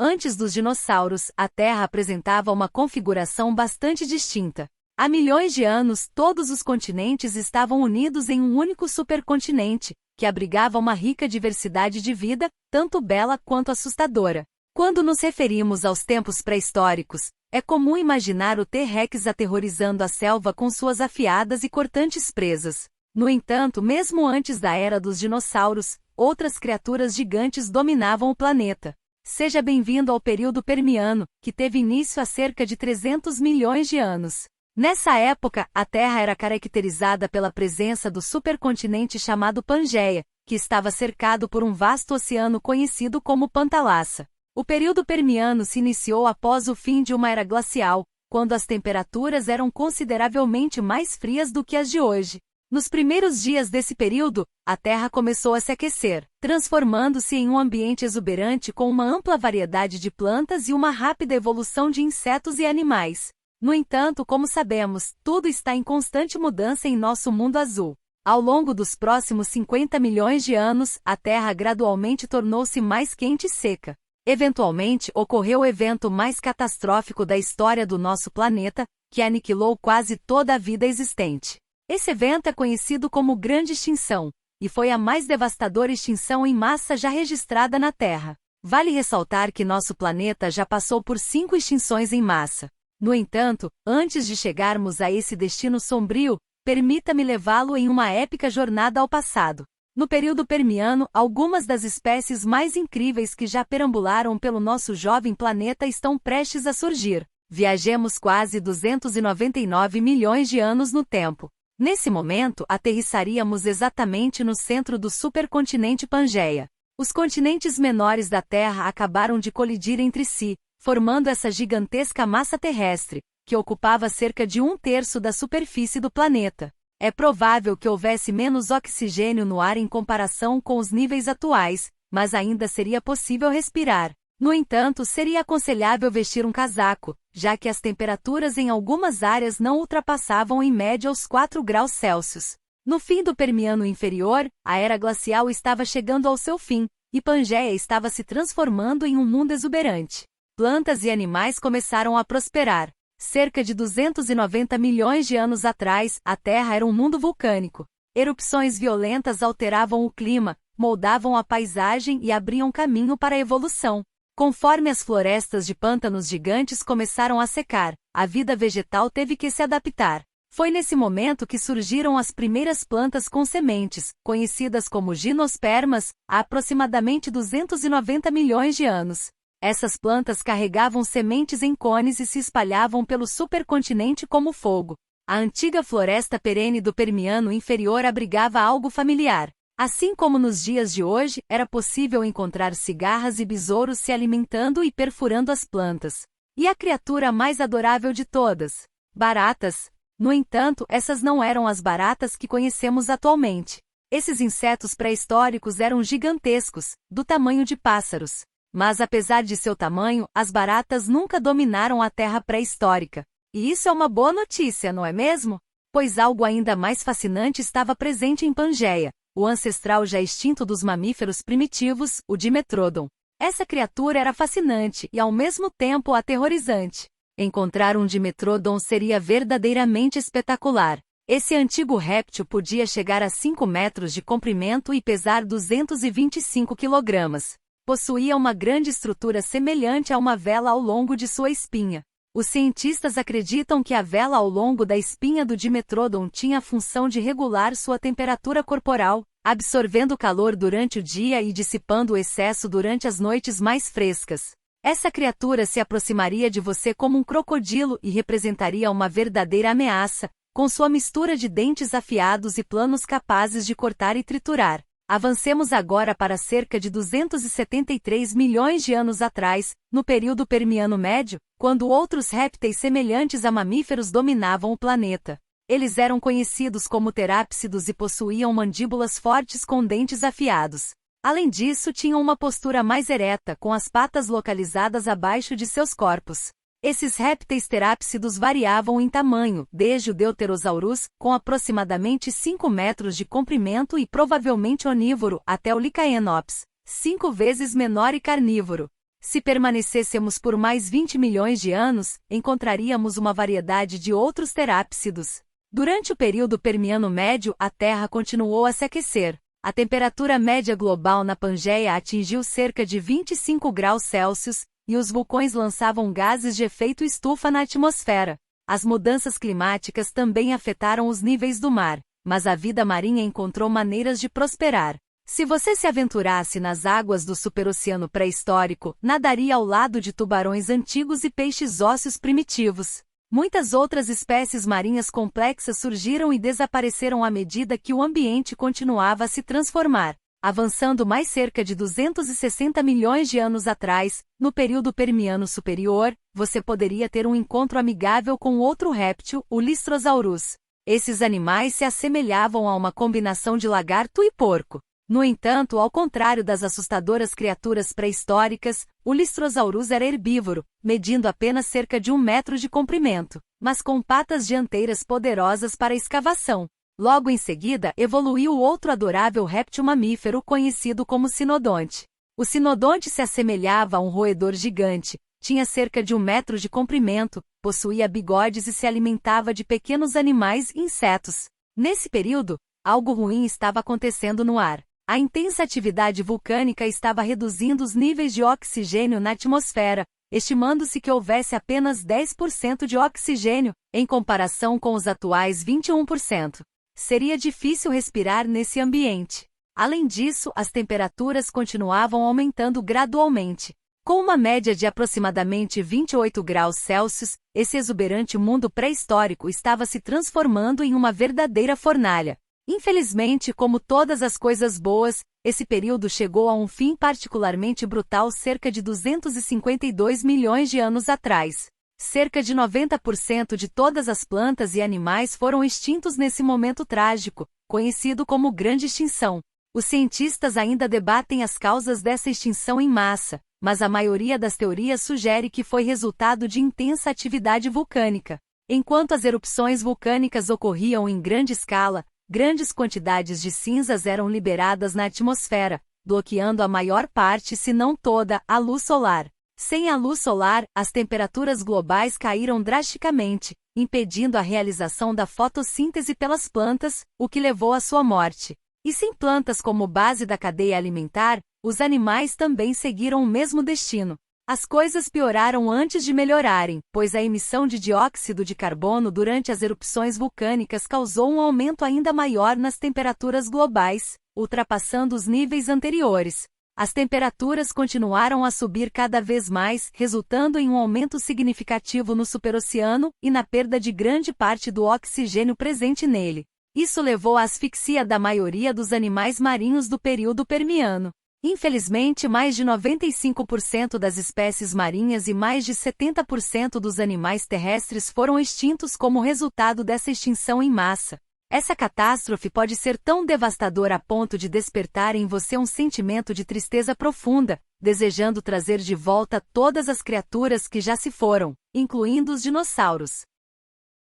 Antes dos dinossauros, a Terra apresentava uma configuração bastante distinta. Há milhões de anos, todos os continentes estavam unidos em um único supercontinente, que abrigava uma rica diversidade de vida, tanto bela quanto assustadora. Quando nos referimos aos tempos pré-históricos, é comum imaginar o T-Rex aterrorizando a selva com suas afiadas e cortantes presas. No entanto, mesmo antes da era dos dinossauros, outras criaturas gigantes dominavam o planeta. Seja bem-vindo ao período Permiano, que teve início há cerca de 300 milhões de anos. Nessa época, a Terra era caracterizada pela presença do supercontinente chamado Pangeia, que estava cercado por um vasto oceano conhecido como Pantalassa. O período Permiano se iniciou após o fim de uma era glacial, quando as temperaturas eram consideravelmente mais frias do que as de hoje. Nos primeiros dias desse período, a Terra começou a se aquecer, transformando-se em um ambiente exuberante com uma ampla variedade de plantas e uma rápida evolução de insetos e animais. No entanto, como sabemos, tudo está em constante mudança em nosso mundo azul. Ao longo dos próximos 50 milhões de anos, a Terra gradualmente tornou-se mais quente e seca. Eventualmente, ocorreu o evento mais catastrófico da história do nosso planeta, que aniquilou quase toda a vida existente. Esse evento é conhecido como Grande Extinção, e foi a mais devastadora extinção em massa já registrada na Terra. Vale ressaltar que nosso planeta já passou por 5 extinções em massa. No entanto, antes de chegarmos a esse destino sombrio, permita-me levá-lo em uma épica jornada ao passado. No período Permiano, algumas das espécies mais incríveis que já perambularam pelo nosso jovem planeta estão prestes a surgir. Viajemos quase 299 milhões de anos no tempo. Nesse momento, aterrissaríamos exatamente no centro do supercontinente Pangeia. Os continentes menores da Terra acabaram de colidir entre si, formando essa gigantesca massa terrestre, que ocupava cerca de 1/3 da superfície do planeta. É provável que houvesse menos oxigênio no ar em comparação com os níveis atuais, mas ainda seria possível respirar. No entanto, seria aconselhável vestir um casaco, já que as temperaturas em algumas áreas não ultrapassavam em média os 4 graus Celsius. No fim do Permiano inferior, a era glacial estava chegando ao seu fim, e Pangeia estava se transformando em um mundo exuberante. Plantas e animais começaram a prosperar. Cerca de 290 milhões de anos atrás, a Terra era um mundo vulcânico. Erupções violentas alteravam o clima, moldavam a paisagem e abriam caminho para a evolução. Conforme as florestas de pântanos gigantes começaram a secar, a vida vegetal teve que se adaptar. Foi nesse momento que surgiram as primeiras plantas com sementes, conhecidas como gimnospermas, há aproximadamente 290 milhões de anos. Essas plantas carregavam sementes em cones e se espalhavam pelo supercontinente como fogo. A antiga floresta perene do Permiano inferior abrigava algo familiar. Assim como nos dias de hoje, era possível encontrar cigarras e besouros se alimentando e perfurando as plantas. E a criatura mais adorável de todas? Baratas. No entanto, essas não eram as baratas que conhecemos atualmente. Esses insetos pré-históricos eram gigantescos, do tamanho de pássaros. Mas apesar de seu tamanho, as baratas nunca dominaram a Terra pré-histórica. E isso é uma boa notícia, não é mesmo? Pois algo ainda mais fascinante estava presente em Pangeia, o ancestral já extinto dos mamíferos primitivos, o Dimetrodon. Essa criatura era fascinante e ao mesmo tempo aterrorizante. Encontrar um Dimetrodon seria verdadeiramente espetacular. Esse antigo réptil podia chegar a 5 metros de comprimento e pesar 225 quilogramas. Possuía uma grande estrutura semelhante a uma vela ao longo de sua espinha. Os cientistas acreditam que a vela ao longo da espinha do Dimetrodon tinha a função de regular sua temperatura corporal, absorvendo calor durante o dia e dissipando o excesso durante as noites mais frescas. Essa criatura se aproximaria de você como um crocodilo e representaria uma verdadeira ameaça, com sua mistura de dentes afiados e planos capazes de cortar e triturar. Avancemos agora para cerca de 273 milhões de anos atrás, no período Permiano Médio, quando outros répteis semelhantes a mamíferos dominavam o planeta. Eles eram conhecidos como terápsidos e possuíam mandíbulas fortes com dentes afiados. Além disso, tinham uma postura mais ereta, com as patas localizadas abaixo de seus corpos. Esses répteis terápsidos variavam em tamanho, desde o Deuterosaurus, com aproximadamente 5 metros de comprimento e provavelmente onívoro, até o Lycaenops, 5 vezes menor e carnívoro. Se permanecêssemos por mais 20 milhões de anos, encontraríamos uma variedade de outros terápsidos. Durante o período Permiano Médio, a Terra continuou a se aquecer. A temperatura média global na Pangeia atingiu cerca de 25 graus Celsius, e os vulcões lançavam gases de efeito estufa na atmosfera. As mudanças climáticas também afetaram os níveis do mar, mas a vida marinha encontrou maneiras de prosperar. Se você se aventurasse nas águas do superoceano pré-histórico, nadaria ao lado de tubarões antigos e peixes ósseos primitivos. Muitas outras espécies marinhas complexas surgiram e desapareceram à medida que o ambiente continuava a se transformar. Avançando mais cerca de 260 milhões de anos atrás, no período Permiano Superior, você poderia ter um encontro amigável com outro réptil, o Lystrosaurus. Esses animais se assemelhavam a uma combinação de lagarto e porco. No entanto, ao contrário das assustadoras criaturas pré-históricas, o Lystrosaurus era herbívoro, medindo apenas cerca de 1 metro de comprimento, mas com patas dianteiras poderosas para escavação. Logo em seguida, evoluiu o outro adorável réptil mamífero conhecido como sinodonte. O sinodonte se assemelhava a um roedor gigante, tinha cerca de 1 metro de comprimento, possuía bigodes e se alimentava de pequenos animais e insetos. Nesse período, algo ruim estava acontecendo no ar. A intensa atividade vulcânica estava reduzindo os níveis de oxigênio na atmosfera, estimando-se que houvesse apenas 10% de oxigênio, em comparação com os atuais 21%. Seria difícil respirar nesse ambiente. Além disso, as temperaturas continuavam aumentando gradualmente. Com uma média de aproximadamente 28 graus Celsius, esse exuberante mundo pré-histórico estava se transformando em uma verdadeira fornalha. Infelizmente, como todas as coisas boas, esse período chegou a um fim particularmente brutal cerca de 252 milhões de anos atrás. Cerca de 90% de todas as plantas e animais foram extintos nesse momento trágico, conhecido como Grande Extinção. Os cientistas ainda debatem as causas dessa extinção em massa, mas a maioria das teorias sugere que foi resultado de intensa atividade vulcânica. Enquanto as erupções vulcânicas ocorriam em grande escala, grandes quantidades de cinzas eram liberadas na atmosfera, bloqueando a maior parte, se não toda, a luz solar. Sem a luz solar, as temperaturas globais caíram drasticamente, impedindo a realização da fotossíntese pelas plantas, o que levou à sua morte. E sem plantas como base da cadeia alimentar, os animais também seguiram o mesmo destino. As coisas pioraram antes de melhorarem, pois a emissão de dióxido de carbono durante as erupções vulcânicas causou um aumento ainda maior nas temperaturas globais, ultrapassando os níveis anteriores. As temperaturas continuaram a subir cada vez mais, resultando em um aumento significativo no superoceano e na perda de grande parte do oxigênio presente nele. Isso levou à asfixia da maioria dos animais marinhos do período Permiano. Infelizmente, mais de 95% das espécies marinhas e mais de 70% dos animais terrestres foram extintos como resultado dessa extinção em massa. Essa catástrofe pode ser tão devastadora a ponto de despertar em você um sentimento de tristeza profunda, desejando trazer de volta todas as criaturas que já se foram, incluindo os dinossauros.